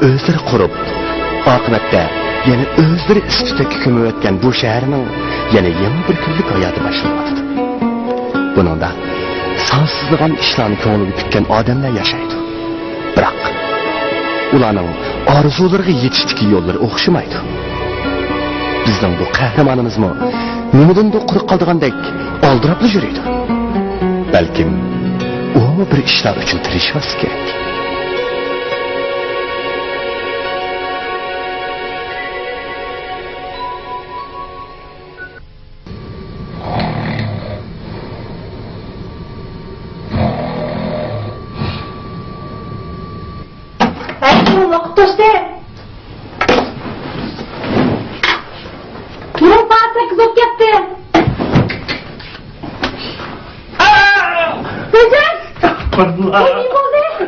o'zlari qurib, oqibatda yana o'zlari istiqoqqa ko'mib o'tgan bu shaharning yana yangi bir kunlik hayoti boshlanadi. Buningda sansizligan ishlarni ko'ngliga tutgan odamlar yashaydi. Biroq ularning orzulariga yetishdagi yo'llari o'xshamaydi. Bizning bu qahramonimizmi nimadandir quruq qoldigandek oldirab yuradi. Balkim u bir ishlar uchun tirishmas kerak.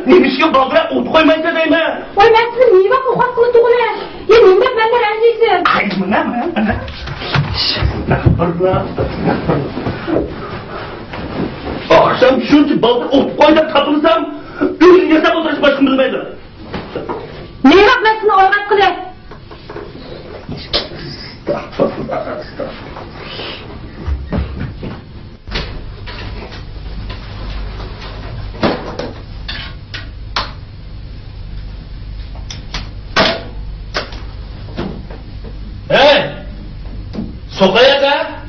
Neymiş ki baldıra ot koymayınca değil mi? Oy ben size niye bak ufak kılıç oğlu? Ya niye ben de razıyım? Ay mına mı? Akşam şunca baldır ot koyda kapılsam özün yasap oturası başkım bilmeydi. Niye bak ben sana oygat kılıç? Sokaya da.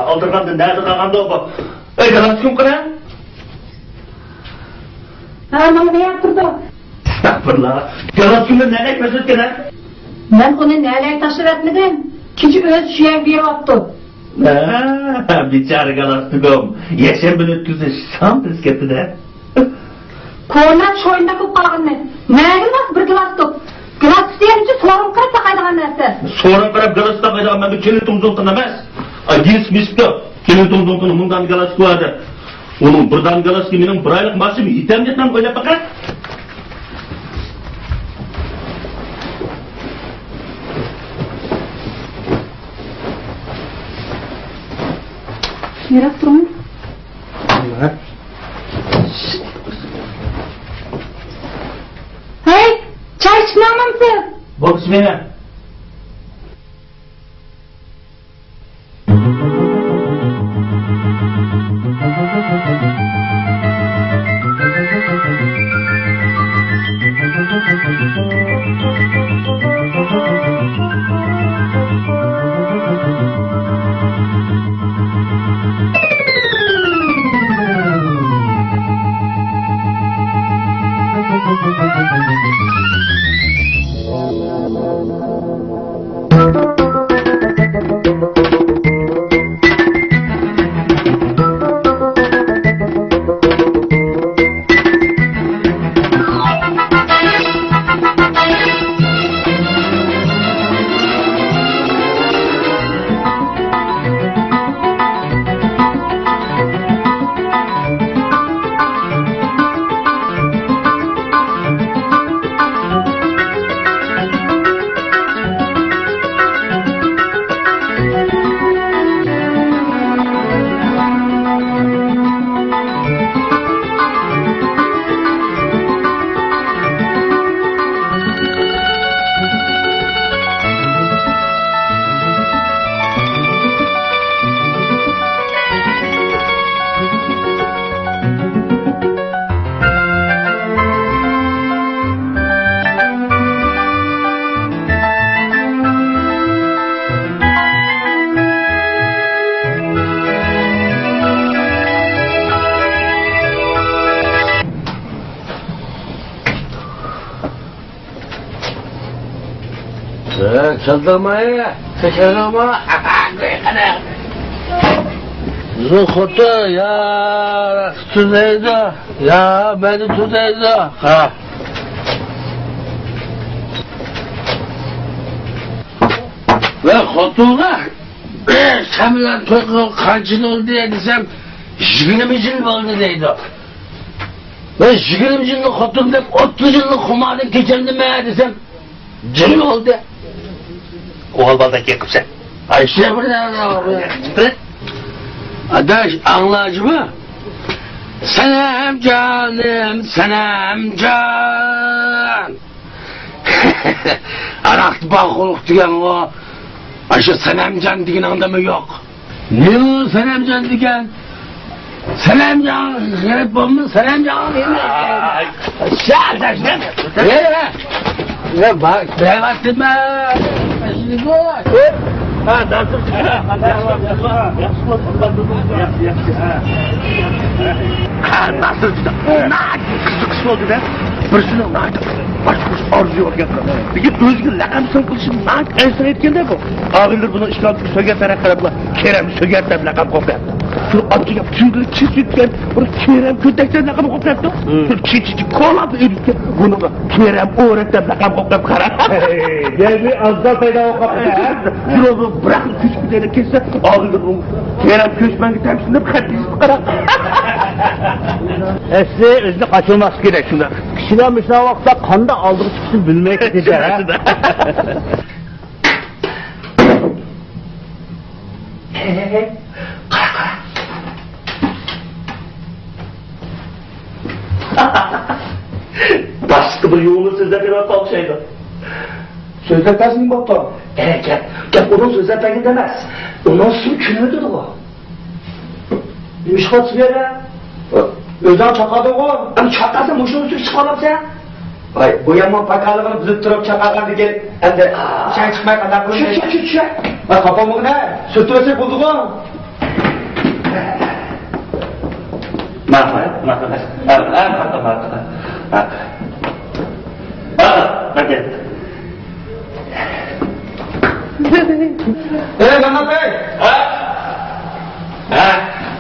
Aldırganda nerede kalganda o bu? Galas kim kıran? Ha, bana ne yaptırdı? Estağfurullah. Galas kimden neyle ekmez etken? Ben onu neyle taşır etmedim. Kişi öz şeye bir attı. Biçare Galas tügüm. Yaşam bin ötküzü şam bisketi de. Kornat şoyunda kıp kalgın ne? Neyge nasıl bir glas tut? Glas isteyince sorun kırıp takaydıgan neresi? Sorun kırıp glas takaydıgan ben bir kelitum zontan emez. Agis misto, kelitum zontanı mundan galas kuadı. Onun buradan galas ki benim bir aylık maaşımı item jetmem öyle bakar. Yürek durun. Hey, çay içmeye mısın? Bak beni. Saldırmaya, seçerama, Zuhut'u ya tuzeydi, ya beni tuzeydi. Ha. Ve Hut'una sen bilen kaç yıl oldu diye desem 20 yıl oldu deydi. Ve 20 yıllık Hut'un deyip 30 yıllık Humar'ın geçirdim ya desem yıl oldu. Oğul baldak yakıp sen. Ayşe burada. Adaş anlayıcı mı? Senem canım, senem can. Araktı bağlılık diyen o. Ayşe senem can diyen anlamı yok. Ne o senem can diyen? Senem can, gerek bulmuş senem can. Şahadaş ne mi? Ne bak, beyvat deme. Şimdi bu. Ha, nasıl? Ha, nasıl? Kızık oldu be. Birisinin nerede? Başka arzuyor ya. Bir git özgür lakam sokulsun. Nerede? Esra etkende bu. Ağırlar bunu İslam söger taraf tarafla. Kerem söger taraf lakam kopya. Şunu atı yap. Tüyleri çizitken. Bunu Kerem kötekten lakam kopya. Şunu çizitken. Kolap eritken. Bunu da Kerem öğretten lakam kopya karar. Geldi azdan fayda o kapıda. Şunu bırakın küçük bir tane kesse. Ağırlar bunu. Kerem köşmengi temsilinde kalbisi karar. Esri özünü kaçırması gerek şunda. Kişiler mesela vakta kanda aldığı çıksın bilmek isteyecek ha. Başka bir yolunu sizden bir hata şeydi. Sözler tarzını baktı. Gel onun sözler tarzını demez. Onun sürü künüdür o. Demiş kaç yere. Özden çakadı o. Ama çakasın boşuna sürü çıkalım sen. Vay bu yaman pakalığını bizi durup çakalardı gelip. Hem de sen çıkmaya kadar bunu. Şu. Vay kafamı ne? Sütürese bulduk o. Marfa. Hadi. Mehmet Bey.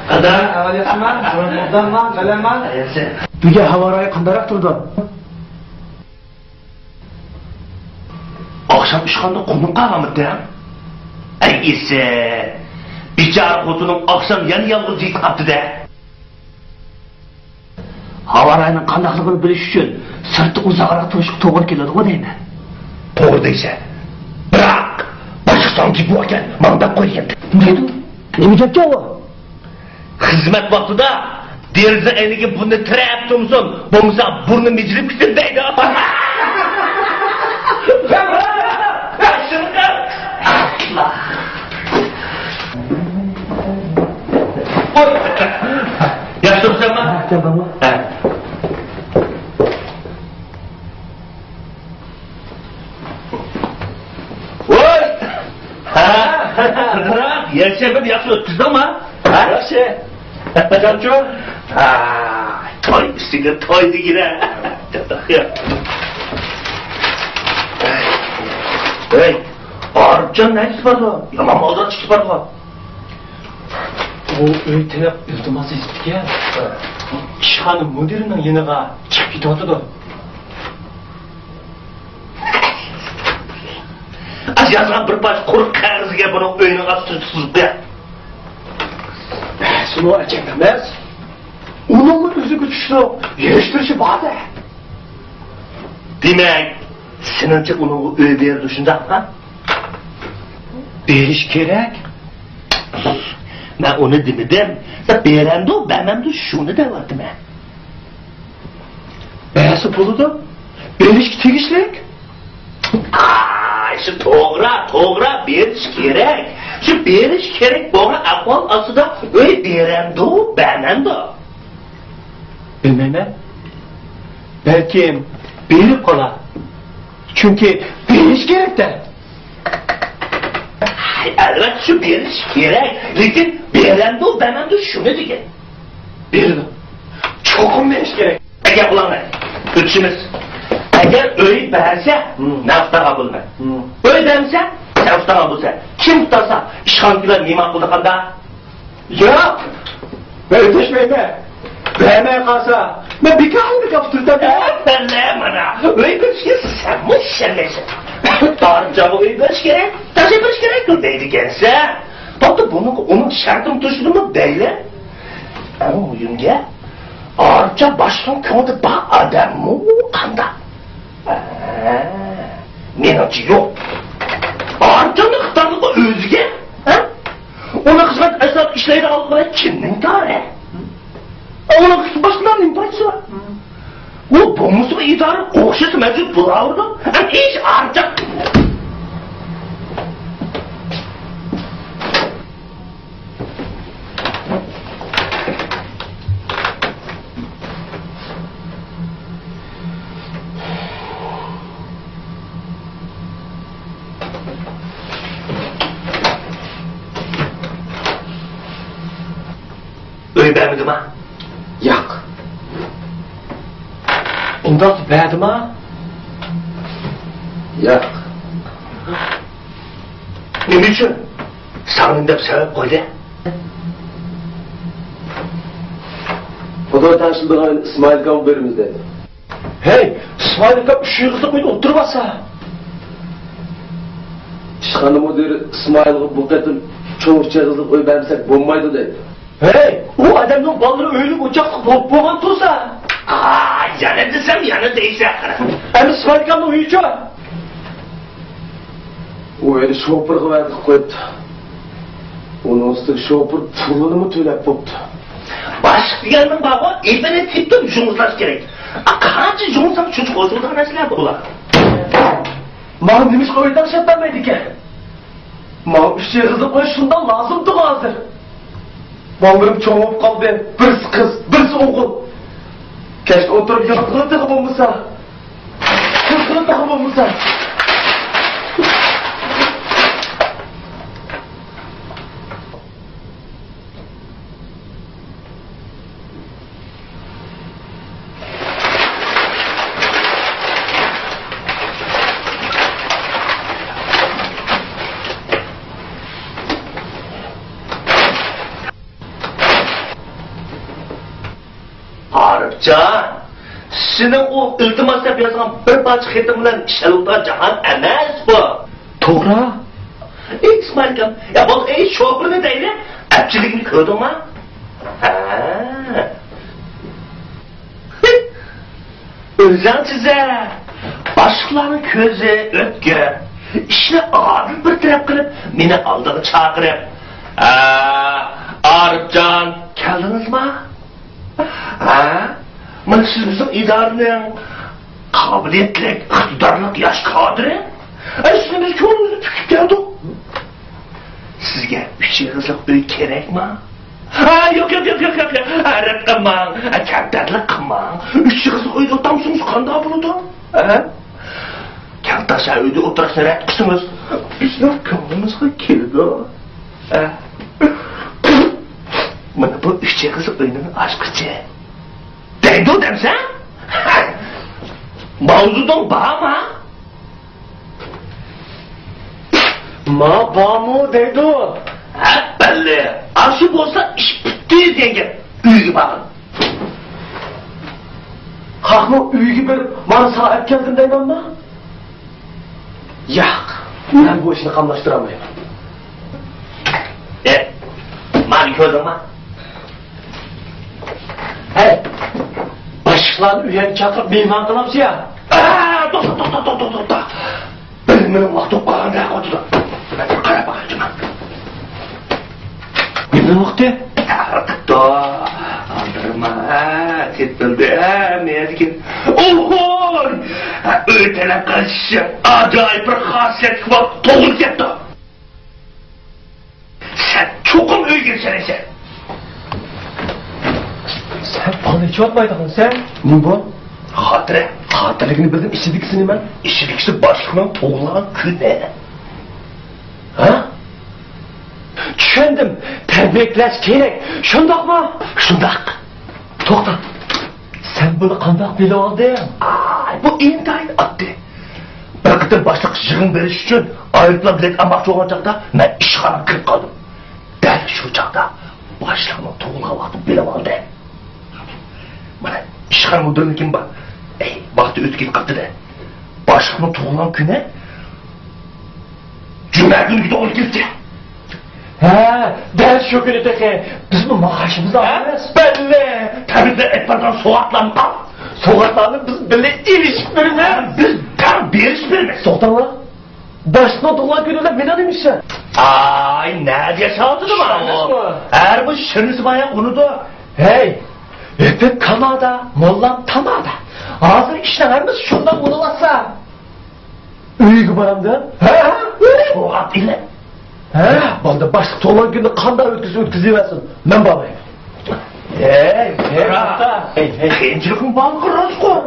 Adam. Avaliyasından, buradan kalemman. Düge havaraya kandarak durdu. Akşam işkanda kumun kavamıdı ya. Ey ise. Biçar kutunun akşam yan yalgız yıkaptı da. Havarayının kandaklığını biliş için sırtı uzağıra toşuk toğur keledi o değil mi? Doğru deyse. Bırak. Başı sanki bu aken mandak koyayım. Neydi? Ne diyecek ki o? Hizmet vaktida derize enige bunu tirep turmsun. Bo'lmasa burnu mijilib ketdi deydi. Yaxshi turibsanmi? Tamam. Voy! Ha! Yaşayıp yaxshi o'tdizdimi? Ha? Yaxshi. Qancha? Ha, toy ustiga toy degina. Hey, Arifjon naysi bor? Yomon moldan chiqib bor. O öğütene iltimas ettikken ishxona mudirining yiniga chiqib ketyotidi. Yazgan bir baş quruq qarzga buni uyning ostida suzib qo'yadi. Şunu açık demez. Onun özü güçlü, yetiştirici bazı. Demek, senince onu öyle bir yere düşünecek ha? Beriş gerek. Ben onu demedim. Sen beğendi o, beğenmem de şunu da vardı ben. Beğensi pulu da, beriş tegişlik. Şu toğra beriş gerek. Şu beriş gerek doğru ahval aslında öyle beğendi o, beğenmem de. Bilmem. Belki berip qolar. Çünkü beriş gerek de. Evet şu beriş gerek. Lekin beğendi o, beğenmem de şunu diyeceğim. Berdi. Çokum beriş gerek. Gel ulan ben. Ötüşümüz. Eğer öyle verse, ne ustağa bulma. Öyle demse, sen ustağa bulsa. Kim tutarsa, işhankiler mimar kıldıkanda? Yok. Ben öteşmeyme. Beğenmeye kalsa. Ben bir kahve kaptırdım. Ben ne bana? Öyle bir şey sen mi şerlesin? Tarımcamı öyle bir şey taşı bir şey kıldıydı gelse. Baktı onun şartım tuşunu mu belli? Ama uyumda, ağırca baştan kanadı bak adam mı kanda? Menacı yok. Ağırcanın kıtarlığı özge. Ona kısmet esnaf işleri almaya kimden tare? Ona kısmet başından imparatısı var. O bomusu idarı okşası mevcut bulavurdu. Hem hiç ağırca... Öyle beğenmedim ha? Yok. Ondan beğendim ha? Yok. Ne için? Sanında bir sebep koydu. Fotoğraf tanışıldığın İsmail Kavuk bölümümüzde. Hey! İsmail Kavuk şu yıkızlık mıydı? Oturmasa. İşhanı müdürü İsmail Kavuk bu kadın çoğuşça kızlık koyu vermesek bombaydı dedi. Hey! O adamın balları öyle ocaklık boğan tursa. Yanı desem yanı değilse. Hem İsmail Kavuk uyucu. O öyle şoför verdik koydu. Onun üstü şoför pulunu mu tölep boptu? Başka yanın baba, elbette tipten жұмыслаш gerek. Kaçı жұмысам çocuk oturduğun nesler bu ulan? Mağın demiş koydan şatlamaydı ki. Mağın üç kızı koy şundan lazımdı hazır. Mağınlarım çoğup kaldı. Birisi kız, birisi oğul. Keşke oturup yatılı tıkı bulmuşsa. Kızını tıkı bulmuşsa. Arifcan, senin o iltimas deb yazgan bir parça xetim bilan ishaluvdan jahon emas bu. To'g'ri. İsmail kam, ya bu şoförni deydi, apchiligini ko'rdingmi? Ha. O'zing size, boshqalarning ko'zi o'tkir, ishni odil bir taraf qilib, meni oldiga chaqirib, Arifjon, keldingizmi? Ha? Mana siz bizim idarenin kabiliyetli, iktidarlık yaş kadri. Siz biz konunuzu tüküp geldik. Sizge 3 yıllık bir gerek mi? Ha yok. Arif kılmang, kaptarlık kılmang. 3 yıllık uydu otamsınız kanda buludu. Ha? Kaltaşa uydu oturasını ret kısınız. Bizler kanımızga keldi. Ha? Mana bu 3 yıllık uydunun aşkıcı. Deydi o demsen? Mavzudan bağ mı? Ma bağ deydi o. Hep belli. Arşiv olsa iş bitti denge. Üyü bakın. Kalkma üyü bir bana sahip geldin deydi onunla. Yok. Ben bu işini kamlaştıramayım. Mali gördün mü? Hey. Başkalarını üyeni çakırıp meyman kılamsın ya. Dur. Benim vakti karanlığa koydu. Ben kara bakacağım. Ne vakti? Dur. Aldırma. Titbildi. Mezgin. Oho! Ötene karşı acayip bir hasret var. Doğru gitti. Sen çokum öygürsen sen. Sen bana hiç atmaydın sen. Ne bu? Hatırı. Hatırlıkını bildim, işledikisini ben. İşlikisi başkının oğlan küne. Ha? Düşündüm. Terbiyekleş gerek. Şundak mı? Şundak. Toxta. Sen bunu kandak bile aldın. bu intayın attı. Bir kıtın başlık yığın veriş için ayrıkla bilet almakçı olan çağda ben işxana kırıp kaldım. Däl şu çağda başlığının tuğulga vakti bilip aldı. Bana işxana müdürünün kim var? Vakti ötkip kaptı da. Başlığının tuğulan güne Cuma günü de ol girdi. He, ders şu günü teki. Biz bu maaşımızı alırız. Belli. Tabii de etlerden soğatlanıp kal. Soğuklarını biz böyle ilişik verme. Biz tam bir iş vermek. Soğuklarla. Başına dolan gününe ben demişsin. Ay ne diye sağladın mı? Her bu şırnısı bayağı unudu. Hey, efek kamada, mollam tamada. Hazır işlerimiz şundan unulasa. Uygu baramda. He, Soğat ile. he. Bana başlık dolan günü kanda ötküzüversin. Ben babayım. Hey, Hey. Kıyımcılıkın bağlı kırarız ko.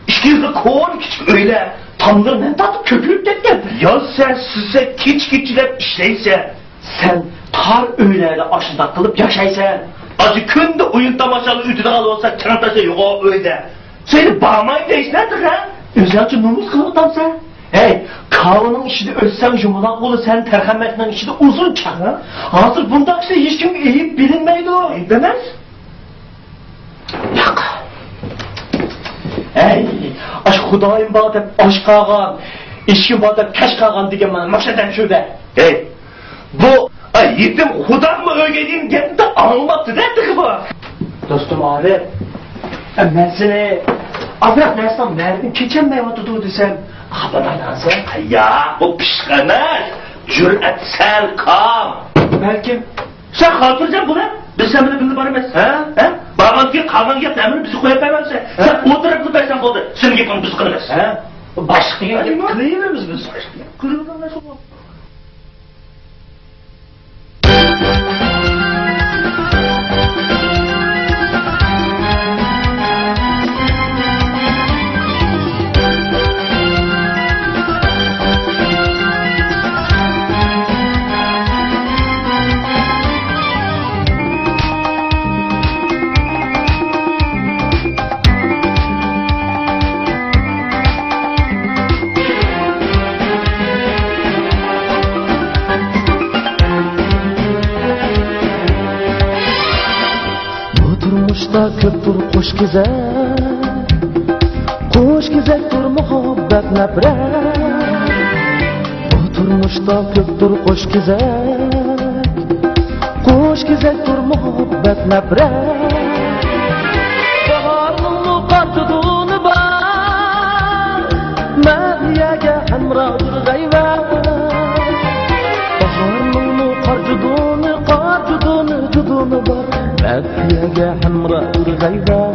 İşkizde kovan küçük öyle. Tanrı'nın tadı köpürüp dedi. Ya sen size kiçkiçilep işleyse. Sen tar öğleyle aşında kılıp yaşaysan. Acı künde oyun tamaşalı ütüde kalı olsa çantaşı yok o öyle. Seni bağmayı değiş nedir ha? Özelce numuz kılıp sen. Hey, kavunun işini ölsen yumulan kolu sen terhammetinin işini uzun çağır. Hazır bundan işte hiç kim eğip bilinmeydi o. Demez. Yok. Hey, aşk Hudayım badem aşk ağam, işki badem keşk ağam diye bana maksaden şöyle. Hey, bu yetim hudan mı ögediğim geldi de anılmadı nedir ki bu? Dostum abi, ben seni abrak nersem verdim, keçen meyvatı dur desem, bana sen. Ya bu pişkanır, cüretsen kam. Belki Sen kaldıracaksın bunu. Biz sen bunu bildi bana mes. He? Bağlan ki kalman yap emrini bizi koyup vermezse. Sen o tarafını versen oldu. Sen yapın bizi kırmaz. he? Başka yerde kırıyımız biz. Kırıldan nasıl olur? Köptür kuş gezektir muhabbet nefret. Bu turmuşta köptür kuş gezektir muhabbet nefret. Baharın qartıdığını var, məhiyəgə həmradır qayvət. Baharın qartıdığını var, məhiyəgə həmradır qayvət.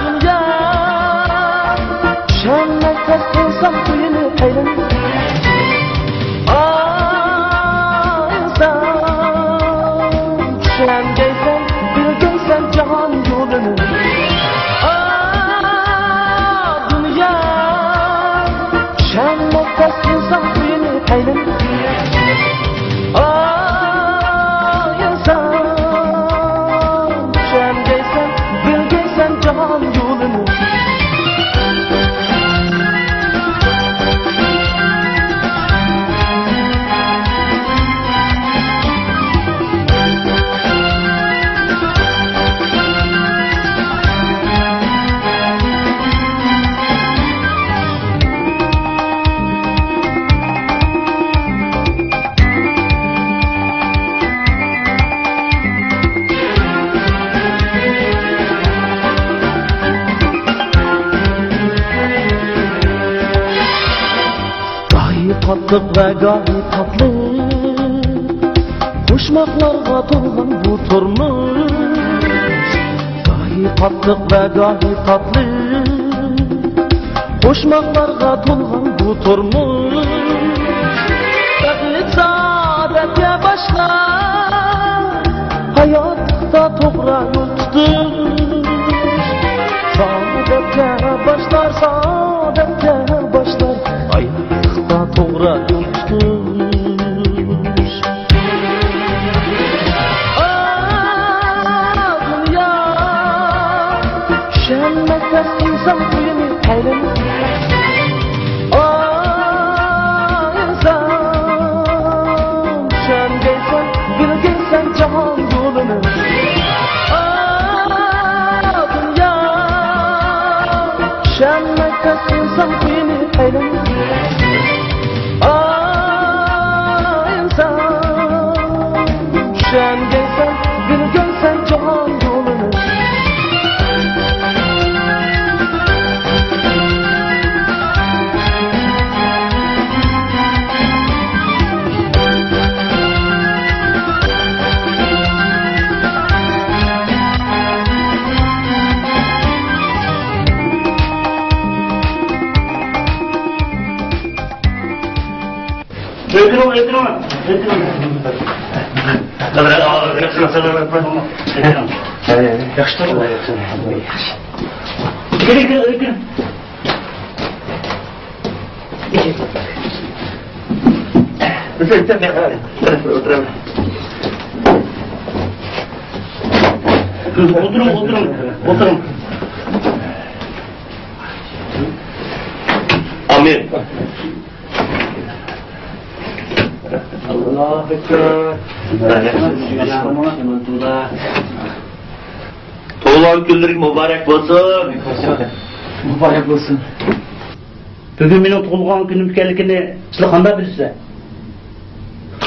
Dünya, şənmək təsqilsam suyunu əylən. Şəngəysən, bilgəysən cahan yolunu. Dünya, şənmək təsqilsam suyunu əylən. İnsan, şəngəysən, bilgəysən cahan yolunu. Tatlı ve gayet tatlı, kuşmaklarga dolgan bu turmuş. Gayet tatlı ve gayet tatlı, kuşmaklarga dolgan bu turmuş. Bakit saadetke başlar, hayatta to'g'ri yo'l tutish. Saadetke başlar, hayatta to'g'ri yo'l tutish. meni aylana insan düşengensen bir görsen cahan yolunu Öldürün. Öldürün. Oturun. Amin. Allah bekler. Doğulan günlerin mübarek olsun. mübarek olsun. Bugün benim tug'ilgan kunim ekanligini sizlar qanday bilasizlar?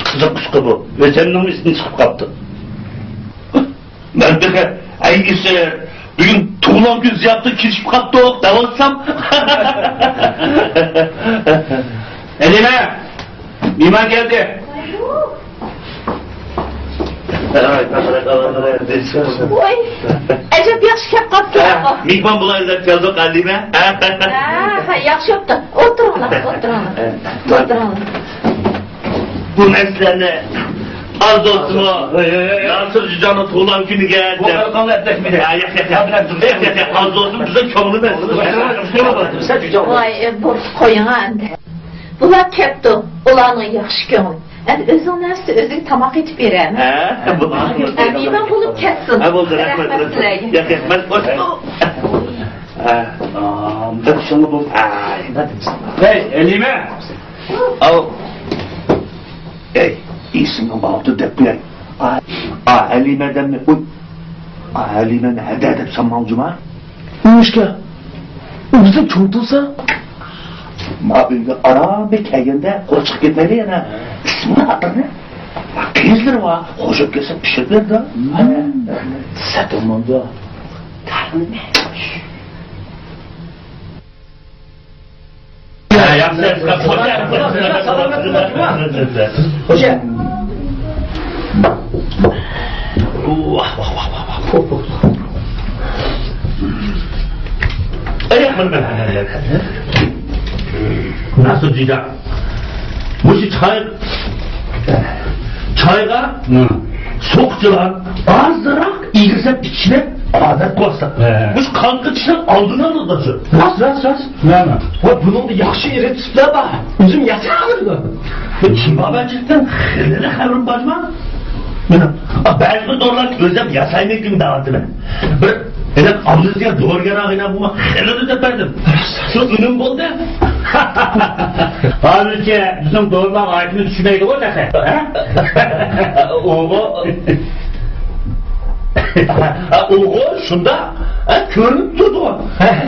Qiziq qisqa bu. O'zimning ismim chiqib qoldi. Ben de ise bugün tuğulan gün ziyafeti keçip kaptık davatsam. Elime! Miman geldi. Voy, acaba yaxshi kep qapti. Mihman bulaylar geldik Halime. Ha, yaxshi yaptı. O'tiringlar. Bu mesleğine az olsun o. Nasır Cücan'ın tuğulan günü geldi. Az olsun bize kömürü mesleğine. Voy, bo'ls qo'ying endi. Bular kepti. Ularning yaxshi ko'ngli. Endi o'zing narsa o'zing tamoq etib beraman. Nima bo'lib ketsin. Ha bo'ldi, rahmat. Hey, Elime! Al. Ey, iyisin bağırdı depne. Halime'den mi? Halime ne hede edip sanmam cuma? Nuşka, o bize çoğutulsa? Ma ünge aram bir kegende koçuk gitmeli yana. İsmini adı ne? Kızdır var, koçuk kesip pişirdiler de. Satılmam da. Tanrı ne? Hoca. Nasıl Cida? Bu çayga sokçular azdırak iğirse içine adet koysa. Bu kanka içine aldığını anladın. Ras. Ne? Bunun da yakşı yeri tipler var. Üzüm yatağı alırdı. Kim babacıktan hırlını havrım bacma? Belki doğrular özlem yasaymaydım dağıtı ben. Eğer amnesiya doğru gene ağına bulma hırlını da verdim. Şu ünüm buldu. Halbuki bizim doğrular ayetini düşünmeydi o da. Oğul şunda körünüp durdu o.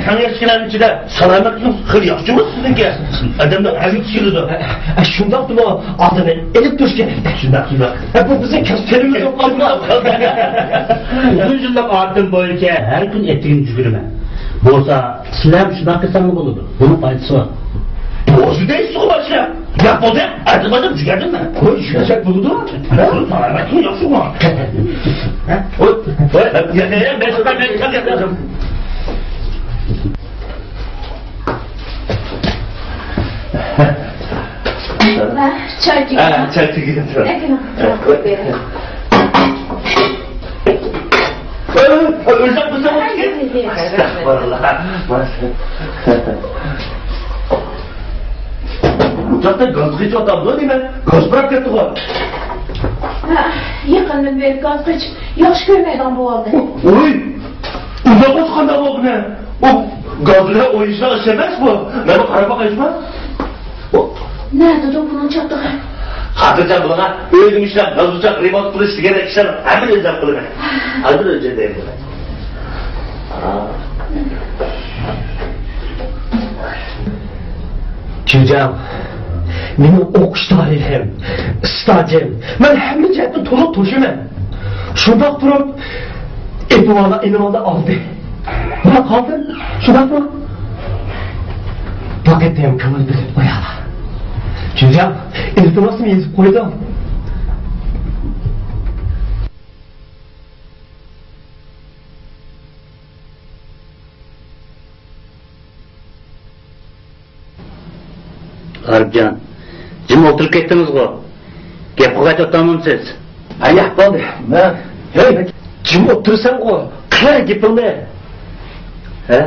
Sen eskilerin içinde salametiniz hır yakçı mı sizinki? Adamlar elik sürüdü. Şundan bunu adını elip düşken. Şundan. Bu bizim kösterimiz yok. Uzun yıllık artın boyunca her gün ettiğin cügürüme. Bu olsa silahım şundan kısa mı olurdu? Bunun faydası var. Bozu değil su başla. Yap o da artırmadım çıkardın mı? Koy şuracak bulundu. Salametin yok su mu? Ben yapacağım. Çay gidiyor. Çay gidiyor. Özlem bu zaman ki. Estağfurullah. Uçakta gaz hiç adamdı değil mi? Gaz bırak etti o. Yaqindan beri gaz hech yosh ko'rmaydigan bo'ldi. Oy! Uzak olsun qanday bo'ldi ne? O gazla o işler iş emas bu. Meni qarab boqaysizmi? Nerede bunun çatdığı? Hatırca buna özüm işler, gaz uçak, remont qilish kerak ishlar hamma o'zim qilaman. Hozir o'zim deyman. Çocuğum, benim okuş tarihim, stajım, ben hem de cepte tolup toşumam. Şundak durup, elimanda aldı. Bana kaldı, şundak mı? Pakettem kömür bilip oyala. Çocuğum, iltimasımı yazıp koydum. Arifcan, jim o'tirib ketdingiz-ku. Gap qilgach o'tamansiz. Ayak bo'ldi. Men, hey, jim o'tirsam-ku, qila gapimni. Ha?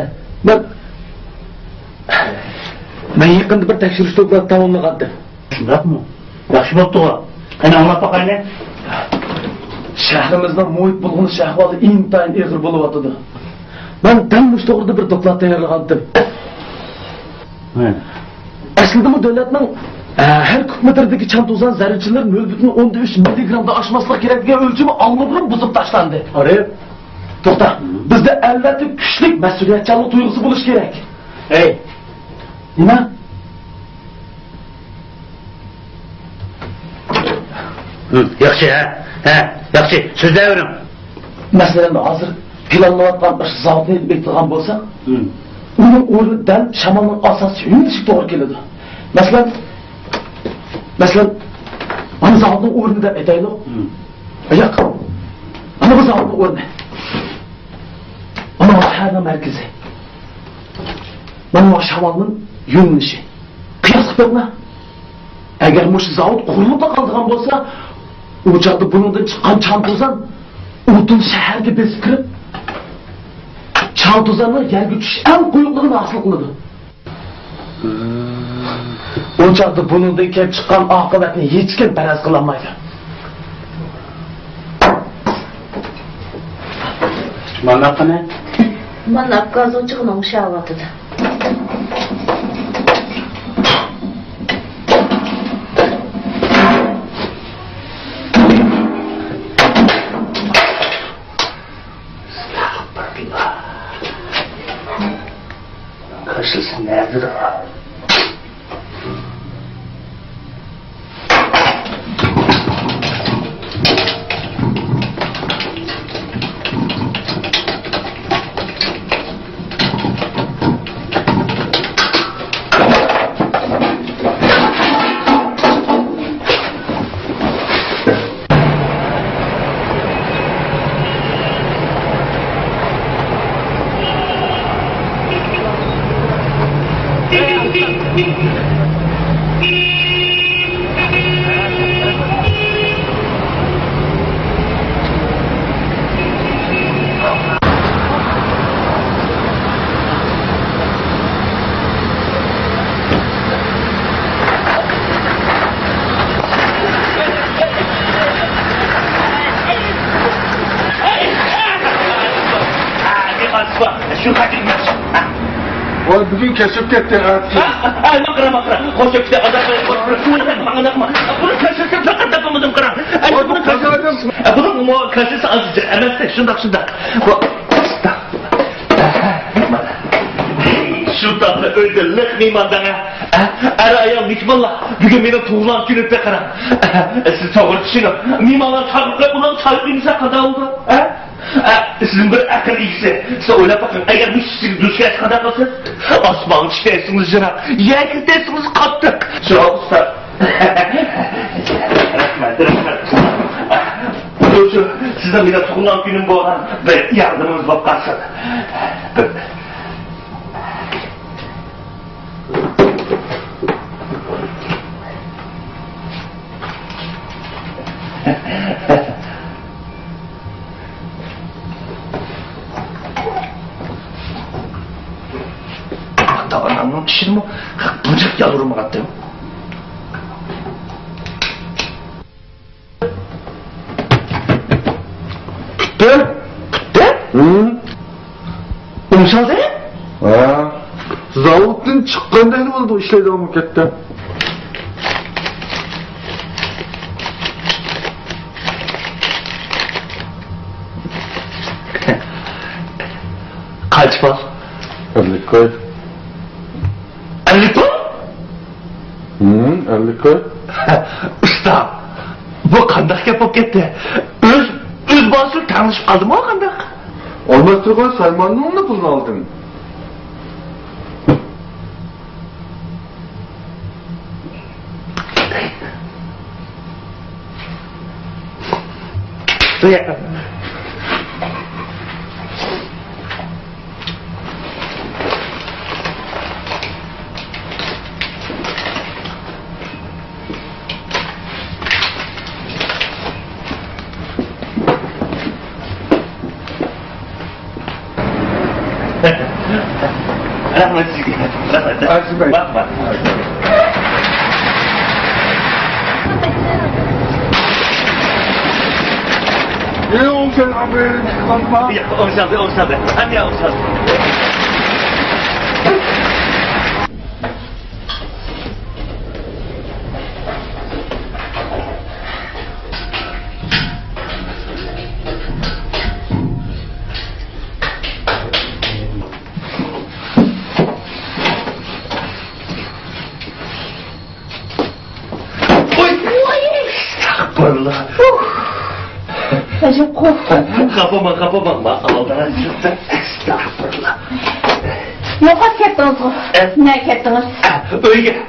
Men yaqinda bir tekshirish to'plab tamomlagandim. Shundaqmi? Yaxshi bo'pti-ku. Qani anglab boqaylik. Shahrimizning muhit bulg'unish ahvoli intayin og'ir bo'lyapti. Men dam mush to'g'rida bir doklad tayyorlagandim. Aslında bu devletinin her küp çantozan zerreçilerin 0,13 miligramda aşmasına gerektiği ölçümü alnıbırın bozup taşlandı. Arayıp, toxta, bizde elbette güçlük mesuliyetçilik duygusu buluş gerek. Hey, nima? Yaxshi, yaxshi, so'zlayvering. Masalan, hozir planlanayotgan bir zavodni bektirgan bo'lsak, uning o'rnidan shamolning asosiy yo'nalishi to'g'ri keladi. Mesela ana zavodning o'rnida aytaylik. Yo'q. Ana bu zavodning o'rni. Ana shaharning markazi. Mana bu shamolning yo'nalishi. Qiyos qilibmi? Agar bu zavod qurilib qolgan bo'lsa, u joyda bundan chiqqan chantozan butun shaharga besib kirib, chantozanlar yerga tushish eng quyuqligini hosil qiladi. O çağda bunundan kelib chiqqan oqibatni hech kim faraz qilolmaydi. Mana qani? Mana gaz o'chig'ining o'shavatida. Kaşısı nedir? Bugün kesip gitti artık. Makra. Hoş işte adamı. Bunu kaçırdım fakat yapamadım kıra. Bunu kaçırdım. Bunun kaçırsa azıcık. Evet şundak. Şu tatlı öldürlük mimandana. Arayam hikmallah. Bugün benim tuğulan günüpte kıra. Siz tavır düşünün. Mimalar tavrıkla bunun tavrıyımıza kadar oldu. Sizin bir akıl iyisi. Size öyle bakın. Eğer bu sizin düşkez kadar kalsın. Osman çitersiniz jıra. Yer dersiniz kattık. Şu usta. Rahmet. Şu sizden bir tuğulan günüm bu olan ve yardımınız bak kalsın. Anlamam kişinin o bıcık yavrumu kattım. Pütte? Umşaldı? Zavoddan çıqqandan oldu işle devam etti. Kaç var? 50 koy. 50 ton? Halika? Usta, bu kandak yapıp gitti. Öz basıp tanışıp kaldı mı o kandak? Olmaz Turgay, Sayman'ın onunla pulunu aldın. Rahmet sizge. Rahmet. Arzu Bey. Bakma. Ne olsun abi, çıkartma. Ya, olsadı. Hani ya olsadı. Estağfurullah. Özüm korktum. Kapama. Aldana çıktı. Estağfurullah. Yoka kettiniz o. Ne kettiniz? Öyle.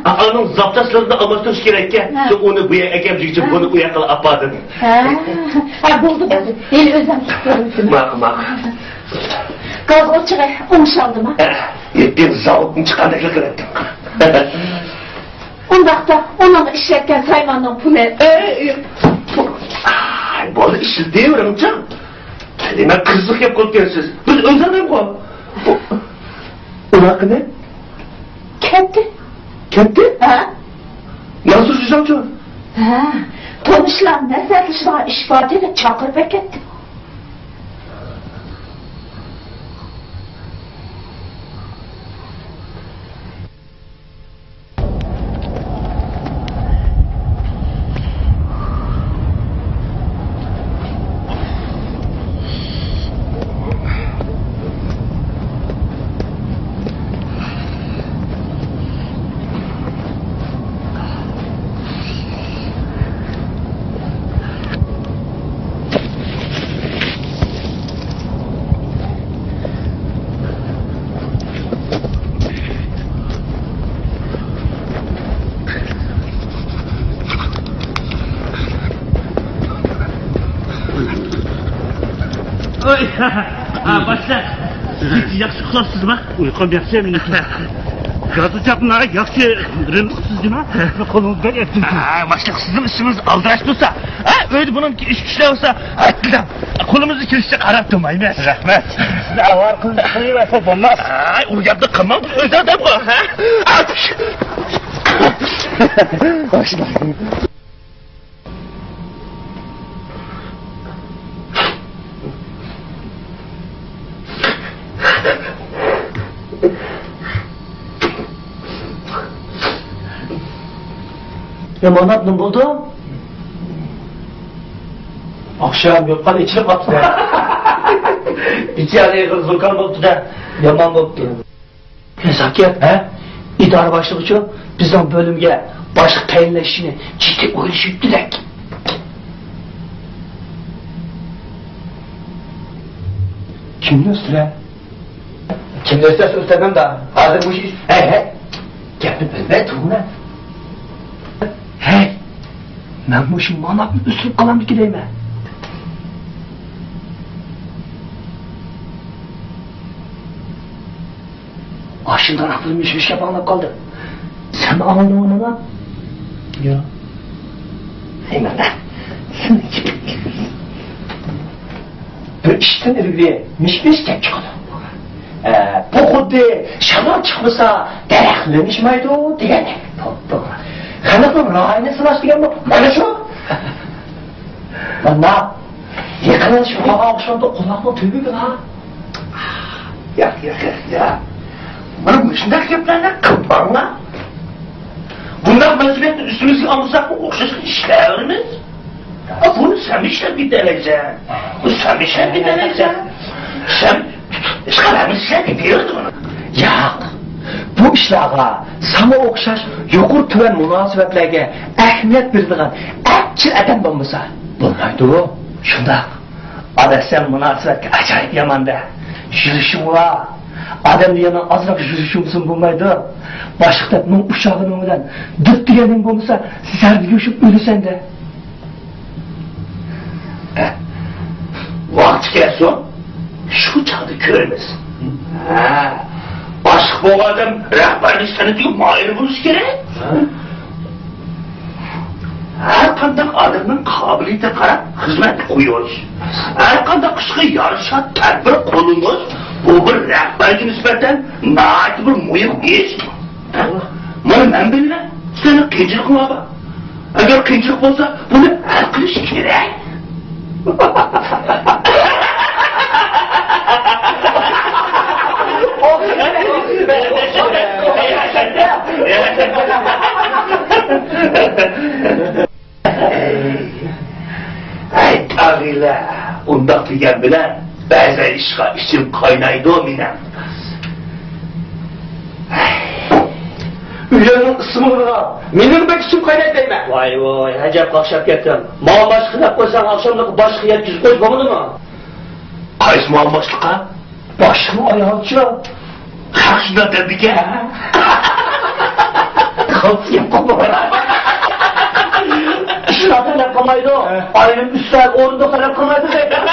Anam zaptaslarını almasınız gerekken. Ha. Onu bu yere ekemcikçi bunu bu yakala apadın. Ha, buldu. El özüm tuttum. Mak. Gaz o çıkar, umşaldı mı? Yettiğim zavutun çıkandıklık ettim. Ondaqda onun işletken saymanın pulu. Ay, bu arada işsiz diyorum canım. Demek kızlık yap korkuyorsunuz. Biz özelim bu. Onun hakkı ne? Ketti. Ha? Nasıl güzel canım? Ha. Tonuşlar ne satışlar işbatiyle çakır beketti. Oy, başlar. Siz yaxşı uxlabsız mı? Uyqum yaxşı eminim. Gaz uçapına yaxşı rınıqsız değil mi? Kolunuzda ettim. Başlık sizin üstünüz aldıraç dursa. Öyle bunun iş güçler olsa. Hatta kolumuzu kilişecek Arap durmayın. Rahmet. Ne var kıyıverse olmaz. Uyardı kımam özel de bu. Başlar. Emanet mi buldum? Akşam yokkan içine kaptı da. İçeriye zulkan buldu da yaman buldu. Nezaket, İdare başlığı bizden bölümge başlık tayinleşini ciddi uyuşup direkt. Kim üstüne? Kim üstüne üstlemem da hazır bu iş. Hey. Gapni bilmay turma. Hey. Ben bu işin manatını üstüp kalamdı ki deyme. Aşından aklım işmiş yapanlık kaldı. Sen mi aldın onu lan? Ya. Hemen lan. Sen gibi. Bir işten ürüye mişmiş kep çıkıyor. Bu xuddi shamol chiqmasa daraxtlanishmaydi degandek. To'g'ri. Qanaqa ro'yini sinash degan bu? Mana shu. Mana yaqinlashib qolgan o'xshamda quloqni tubiga ha. Ya. Bana bu işinden gaplarla kıplarla. Bundan mecburiyetle üstümüzü alırsak mı okşasın işlerimiz? Bunu sen işler bir deneyeceksin. Bu sen işler bir deneyeceksin. Sen İşkalarını sen yapıyordun onu. Ya bu bu işlarga sana okşaş yuqur tüven münasebetlerge ehmiyet berdigan akçil adam bolmasa bo'lmaydi bu. Shunda adasam münasebetge acayip yamanda. Yürüşüm var. Adam diyene azrak yürüşümsün bulmaydı. Başlıkta bunun uşağının olan dıt diyenin bulmasa serdi göçüp ölüsen de. Vakti gelsin, şu çağda görmesin. Başlık bu adam rehberlik seni diyor, mayını buluş gerek. Her kandak adamın kabiliyete karab hizmet koyuyoruz. Her kandak kışkı yarışa tedbir konumuz bu bir rehberci nispeten naat bir mühim iş. Bunu ben bilmem. Senin kıyıcılık mı abi? Eğer kıyıcılık olsa bunu hal kılış gerek. Ay tağıyla, undak diyen bilen, bazen içim kaynaydı o minem. Üyenin ısmını menin bek içim kaynaydı deyme. Vay vay, hacap kakşap kettim. Mağ başkı dap koysan akşamlık başkı yetkisi koyuz babını mı? Kays muammaşlığa? Başımı ayağımça. Karşına dedik ya. Kalsın kopma. İşler talep kamaydı o. Ayının üstler orunda talep kamaydı deyme.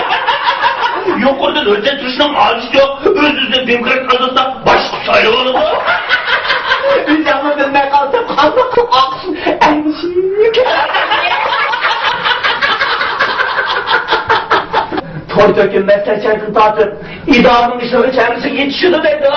Yok orada önce tuşunun ağacı yok. Özünüzde demokrat kazansa başka sayı olur mu? Dünyamı bilmek kalsın kalsın aksın. Emzik. Toy dökülmezse çaykın tartıp idarının işleri çevresi yetişiyordu deydi o.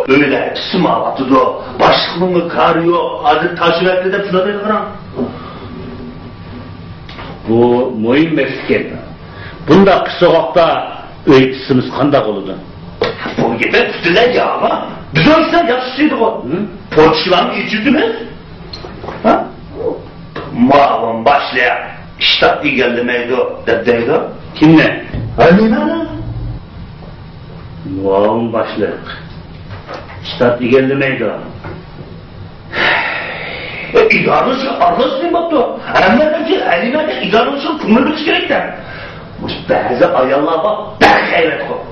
Öyle sımavatı da başlığını karıyor, adı taşıverdi de fırladı kıran. Bu mühim mesken. Bunda kısıqaqta öğütüsümüz kandak oludu. Bu gibi tütüler ya ama biz o işler yapışıyorduk o. Porçulan içirdiniz. Ha? Mağın başlayan iştah ilerlemeydi o dedeydi o. Kimle? Halime. Mağın başlı. Ştat igellemeydi o. İdarısı arlasın baktı. Ama ki Halime'de idarısın tümürlük gerekten. Bu bazı ayarlar bak ben hayret o.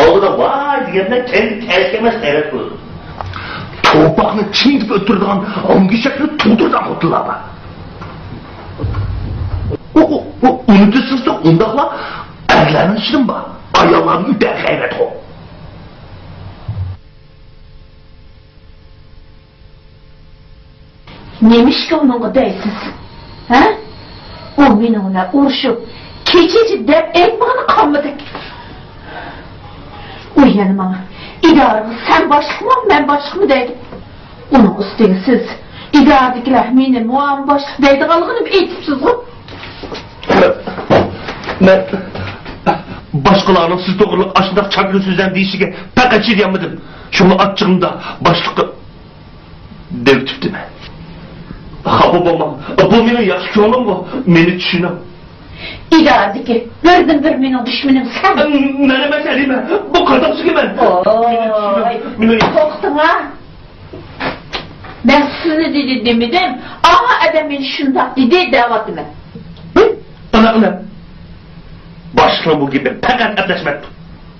Orada vay diyenler kendi terkemez hayret bulur. Topakını çiğnip öttürdüğün hangi şekli tuğdurdan mutlular bak. O unutursunuz da ondakla erlerin için bak. Ayarların ben hayret o. Neymiş ki onunla değilsiz? Ha? O benimle uğraşıp keçeci dep etmağını kalmadı. Uyanım bana. İdarımı sen başka mı ben başka mı dedim. Onun üstüne siz idaradakiler beni muam başka deydi kalığını eğitipsiz o. Ben başkalarının siz doğruluk aşındaki çarpın sözden değişike pek açı diyemedim. Şunu açığımda başlıkta dev tüptü ben. Ha babam, bu benim yaş könlüm bu, beni düşünüm. İdaradaki verdin bir benim düşmanım sen. Nene meselime, bu kadar ki ben. Oy, korktun ha? Ben sizi demedim, ama adamın şundak dedi davet etme. Ana. Başlığı bu gibi pek etleşmek.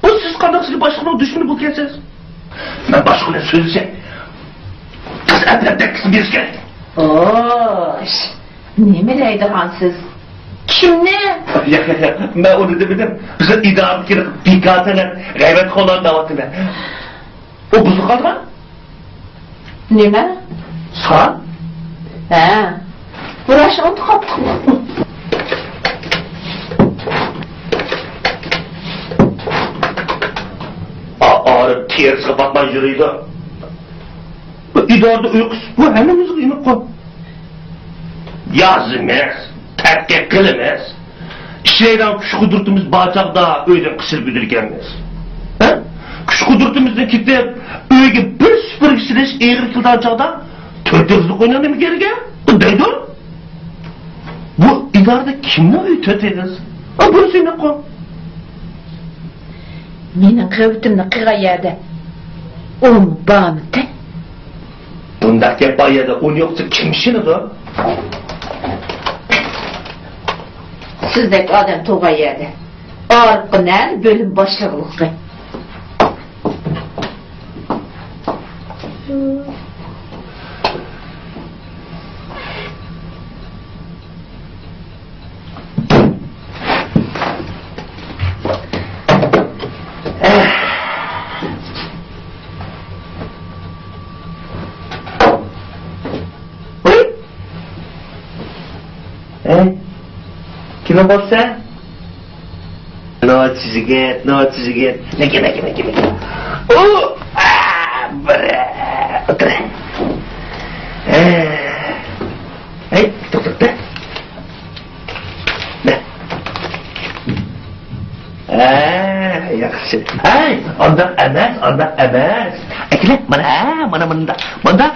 Bu siz kadar başlığının düşmanı bu kesiniz. Ben başlığına söyleyeceğim. Kız evlerde kızım birisi geldi. Oy, ne mi deydi hansız? Kim ne? Ya, ben onu demedim. Bize idare kirip dikkatle gayret kolan davetine. O buzu kaldı mı? Ne mi? Sağ. He. Burası onu kaptı. Ağrı tiyerisi kapatman yürüydü. İdarda uykusu bu hemimiz kıymak koy. Yazımız, terk kılımız. İşleyden küçük kudurtumuz bağcakda öyle kısır bilirkenmiz. Küçük kudurtumuzda kitap öyle bir süpürgesileş eğri kıldan çağda 4 yıllık oynandı mı geri gel? Deydi o? Bu idarada kimni uy tetigiz? Bu seni qo'y. Mening qavtimni qilgan yerda o'n bormidi. Bunda gap boyada o'n yo'qsa kim ishini-da? Sizdek odam tug'an yerda orqadan bo'lim boshlig'ligi. Kim bo'lsa? Nochizget. Nega. Otur. To'xta. Yaxshi. Ondan emas. Akila, mana. O'ynamabsan. O'yna.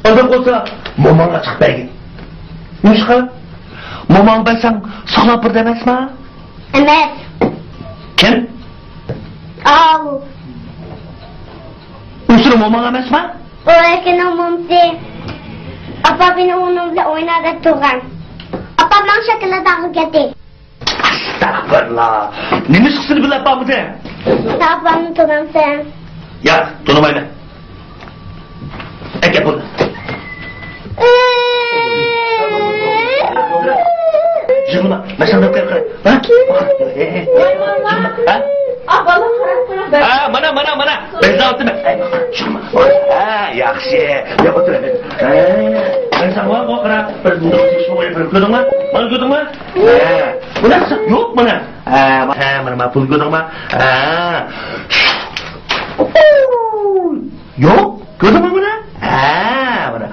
Ondan olsa, momanga chiqib bergin. Nishqa? Momang bilsang, sog'lab bir demasmi? Emas. Kim? Usri momang emasmi? O ekan momsi. Apa beni onun bilan o'ynada turgan. Apa men shokoladni ketdi. Astagfirullah. Nima chiqsin bilib bormidi? Tapamni turgansan. Yo'q, to'lamayman. Aka bo'ldi. Jurma, maşallah qara. Ha? Ha? Abala qarab qo'ying. Ha, mana. Bezatmi? Jurma. Ha, yaxshi. Yo'q o'tir. Ha, men senga qara. Bir notishni qo'yib ko'rdingmi? Mana ko'rdingmi? Ha. Bunaqasi yo'q mana. Ha, mana pul ko'rdingmi? Ha. Yo'q, ko'rdingmi buni? Ha, mana.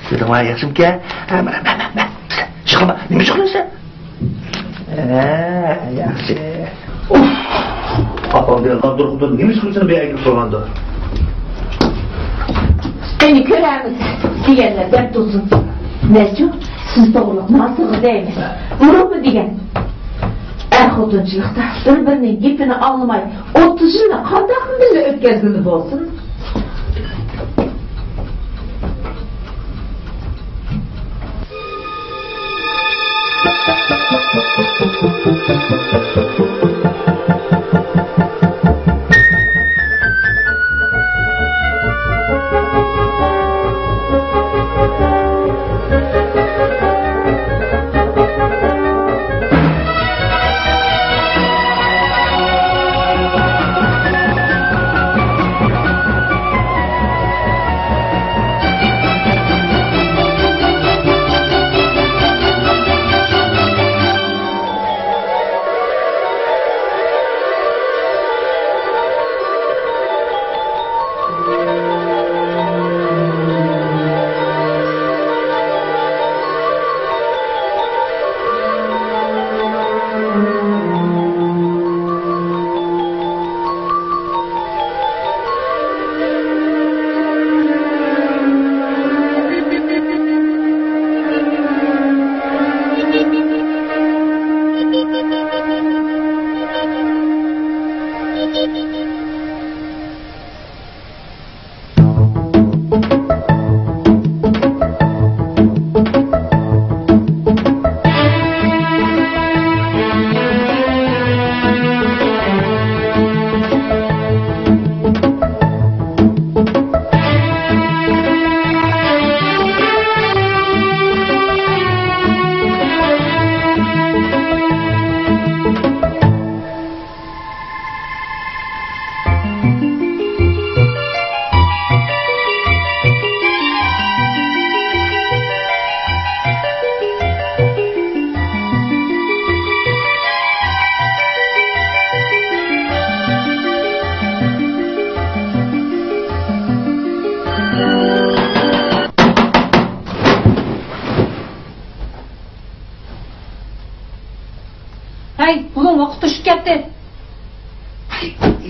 Ko'rdingmi yaxshimka? Ha, mana. Chiqma, nima chiqlaysan? Ha, yaxshi. Apamga qoldirib nima chiqlaysan beyaga so'rganda? Seni ko'ramiz deganlar deb tursin. Nechu, siz to'g'riq nasıl deymiz. Urug'mi degan. Xotinchilikda bir-birining gapini olmay, 30 yilni qanday qilib o'tkazgani bo'lsin?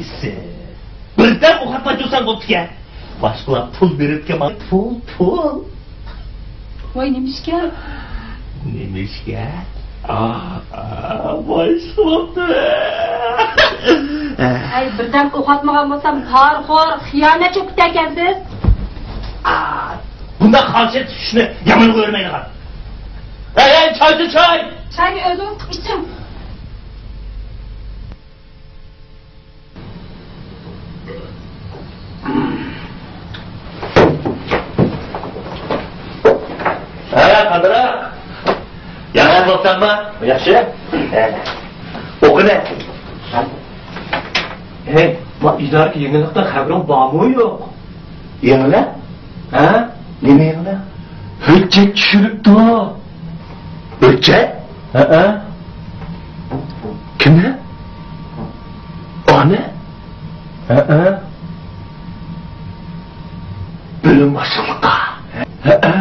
ise. Birden o'qatma tursan bo'pti-ku. Boshqalar pul beribdi-ku, pul. Voy, nimishga? Nimishga? Boshqalar. Ay, birdan o'qatmagan bo'lsam, xor, xiyonat cho'kib ekansiz. Bunda xalshet tushishni yomon ko'rmaydigan. Ey, choy. Choyni o'zim ichim. Qadira. Yaxshi bo'lsanmi? Yaxshi. O'qida. Hey, ma idorga yangilikdan xabaring bormi yo'q? Yangilik? Ha? Nima yangilik? Hujjat tushiribdi. Hujjat? Ha? Kimni? Ona? Ha? Bilim boshliqqa. Ha?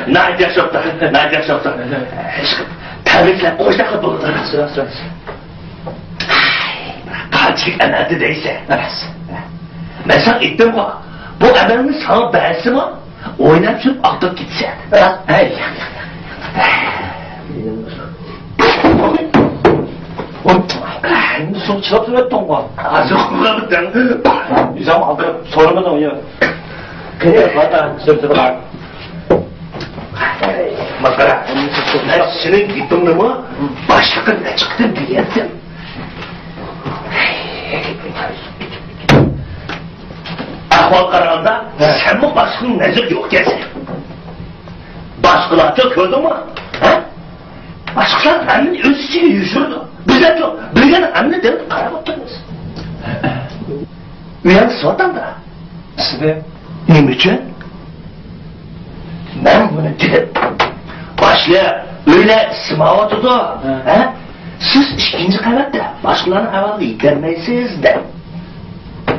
Nayt yaşaptı. Tabrikler koşta kıl buldu. Sıra. Kaçlık emeldi deyse. Ben sana ettim mi? Bu emelini sana beğensin mi? Oynayıp sürüp aktıp gitse. Hey. Sok çıkartıp ettin mi? Azı kullanıktan. Bizim aldı sormadan ya. Kıyır vatan sırtı Makara, ben senin gittiğini mi? Başlıkın ne çıktı diyerdim. Ahval kararında sen mi başlığın nezir yok gelsin? Başkılarca gördün mü? Başkılar annenin öz içine yüzürdü. Bizler yok. Bilgen anne demek kara baktınız. Uyanısı vatan da. Size Ne için? Ben bunu dedim. Başlığa öyle sımavatıdı. Siz ikinci kanatta başkalarının havalı yıkarmayısınız de.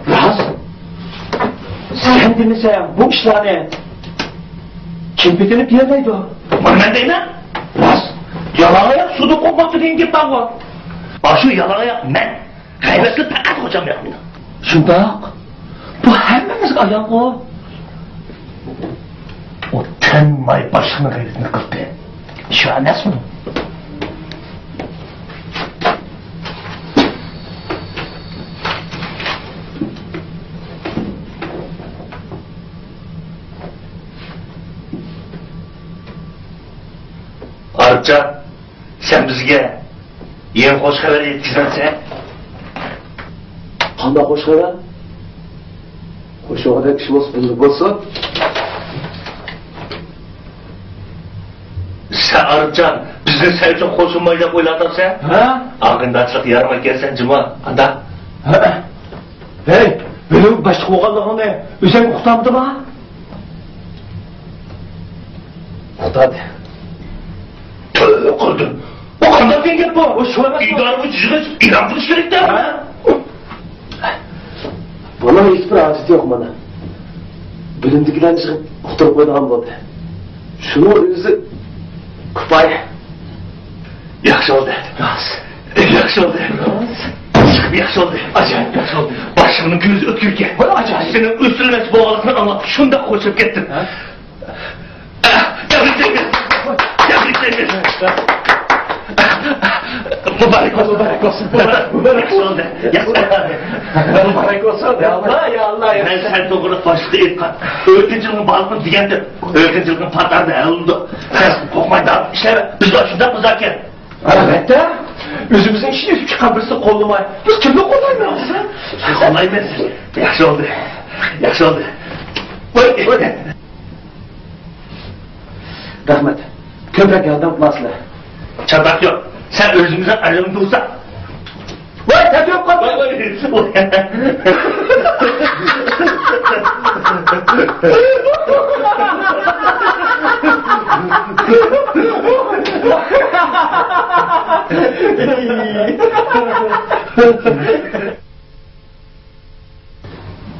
Raz. Sen demesen bu işlerini kim bitirip yerdeydi o? Ben deyim ha? Raz. Yalan ayak suda kokmaktı deyin ki ben var. Başı yalan ayak ben. Kaybetli fakat hocam yapmıyor. Şundak. Bu hemmimiz ayak o. O tenmay başını gayretini kıldı. Şu an nasıl mı? Arıkcan, sen bizge yeni hoş haber yetkizmense. Qanday hoş haber? Hoş haber kişi olsa. Sen Arıkcan, bizni sen için hoşunmayla oylatarsa. Ha? Ağındaçlık yarıma gelsen cıma, anda. Hey, benim başlık oğanlığını özen uqtamdı mı? Uqtadı. Tövbe kurdun. O kadar dengep bu. O şu emas. İdarı cüzgüz İran kılıç gerekti ha? Bana hiçbir adet yok bana. Bilimdikilerini çıkıp uqtırıp koyduğum oldu. Şunu özü kupay. Yaxşı oldu. Yaxşı oldu. Çıkıp yaxşı oldu. Acayip yaxşı oldu. Başımın gözü ötkürken. Acayip. Senin üstülmesi boğalasını anlatıp şunda koşup gittin. Tebrikler. Mübarek olsun. Mübarek olsun. Mübarek olsun. Ya Allah. Ben sen doğru başlığı etmem. Öğreticiliğin balıkını diyendim. Öğreticiliğin patlardı, alındı. Sen kokmaydan işleme. Biz de şundan mızarken. Elbette. Özümüzün işini çıkan birisi kollamay. Biz kimle kollaymayız ha? Kollaymayız. Yaxşı oldu. Buyur. Rahmet. Köpek yandan basla. Çatak yok. Sen özümüzden ayrılın dursa. Vay tepem kaldı.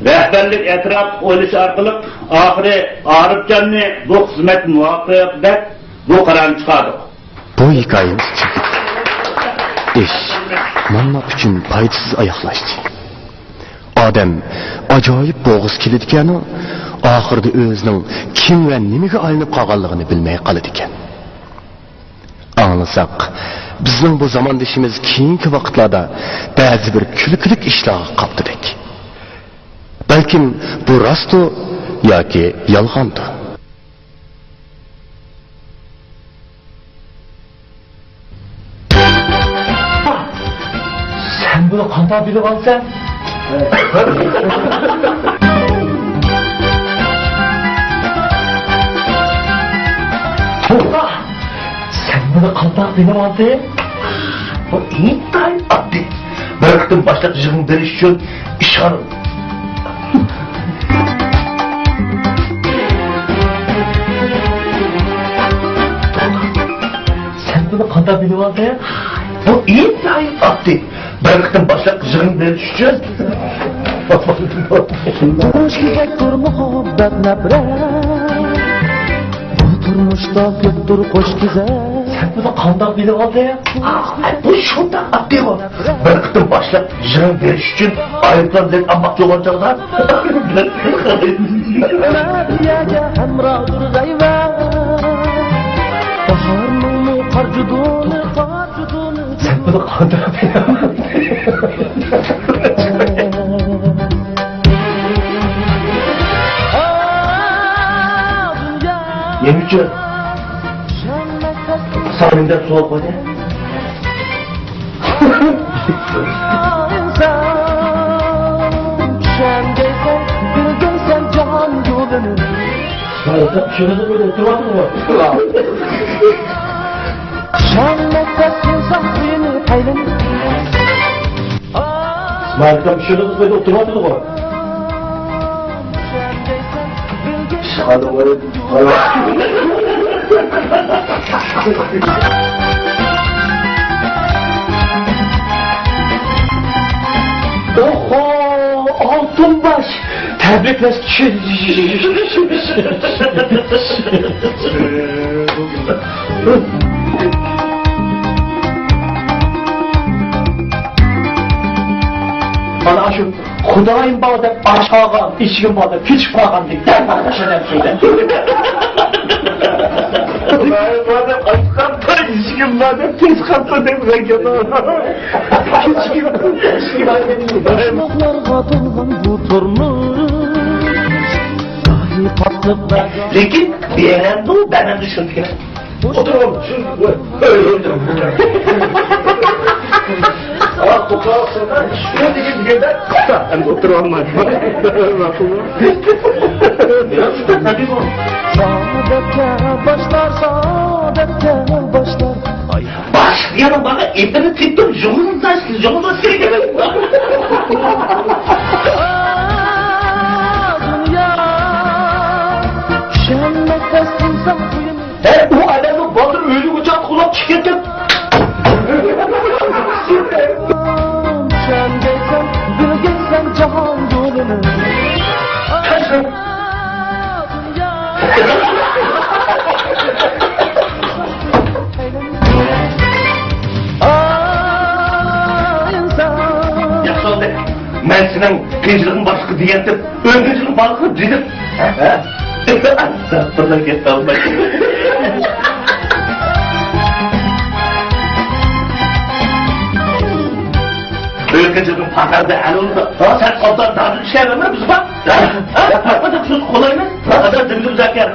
Rehberlik etraf oylaşı arkalık ahire Arifcan'ı bu hizmet muvaffakiyet bu kararını çıkardık. Bu hikayemiz çıktı. İş manlap için paydasız ayaklaştı. Adam acayip boğuz kilidikeni, ahırda özünün kim ve nimege alınıp kalganlığını bilmeye kalıdiken. Anlasak, bizning bu zamandashimiz keyingi vaqtlarda ba'zi bir kulkilik ishlarga qaptidik. Balkim bu rostu yoki yolg'ondir. Sen bunu qanday bilib olsan? Sen bunu qanday bilib olding? Bu intay addi. Bir kıtım başlap jığın beriş için işarım. Sen bunu qanday bilib olding? Bu intay addi. Bir kıtım başlap jığın beriş için. Turmuş güzeldir muhabbet nefret. Bu turmuşta göktür koş güzel. Sen bunu qanday bilib olding? Bu şunda addi o. Bir kıtım başlap jığın beriş için ayıplar bilen ammak yoğuncaklar. Ömeriyege hemradır gayve. Baharını karcudunu karcudunu. Sen bunu qanday bilib olding? Yemişçi. Sağımdan soğuk koy. Sağımdan şöyle de böyle oturmadın mı? Sağımdan şöyle de böyle oturmadın mı? Sağımdan böyle Oho, altın baş. Tebrikler. Bana şu Xudayım bağda aşağı, içkin bağda piç bağın deyip derman taşıdan söyle. Xudayım bağda aşağı, içkin bağda piç bağın deyip Başlıklarga dolgan bu turmuş dahi patlıklar. Lekin beğendi o, benden düşündük. Otur oğlum, öyle otur. Ah, kokarsın ha, şuraya dikip gider. Hem otur olmaz. Saadetke başlar, saadetke başlar. Başlayalım bana, internet tiktok, jomuzdan siz, jomuzdan siz gelin. Bu adamın baldır ölü uçak kulak çıkartıp. Sen gelsen, bir gelsen cahan yolunu. Kaçın. Yaşaldı. Ben senin kıyıcılığın baskı diyettip, öngücülüğün baskı diyetip. Sapırlar gitti almak. Öngücülüğün pakarda el oldu. Sen ondan daha bir şey vermez misin bak? Yapma da söz kolay mı? Adam dümdüz zakar.